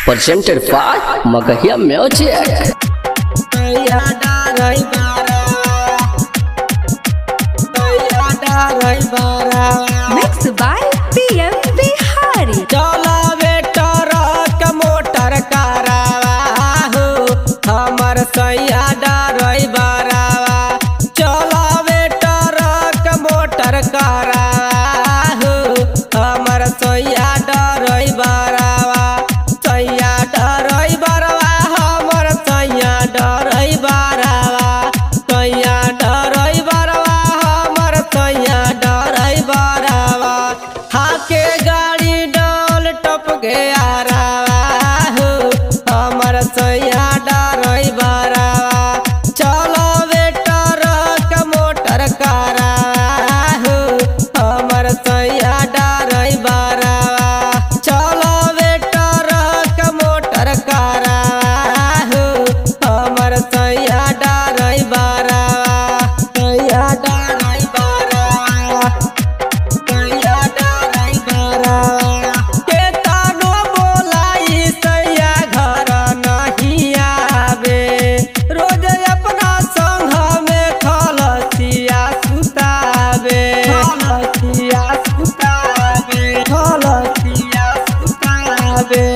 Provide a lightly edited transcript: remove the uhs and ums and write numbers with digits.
presented by Magahia Music. Mixed by PM Bihari. Motor करावा हो हमर सैया डरई बरावा चलावे ट्रक मोटर करावा हो हमर सैया डरई बरावा सैया डरई बरावा हमर सैया डरई बरावा सैया डरई बरावा हमर सैया डरई बरावा हाके गाड़ी डोल टप गया सैया डरई बरावा चलावे ट्रक मोटर करावा हो हमर सैया डरई बरावा चलावे ट्रक मोटर करावा हो हमर सैया डरई बरावा सैया डरई बरावा सैया डरई बरावा के तानो बोलाई सैया घर रोज अपना संग में खलसिया सुतावे खलसिया सुतावे खलसिया सुतावे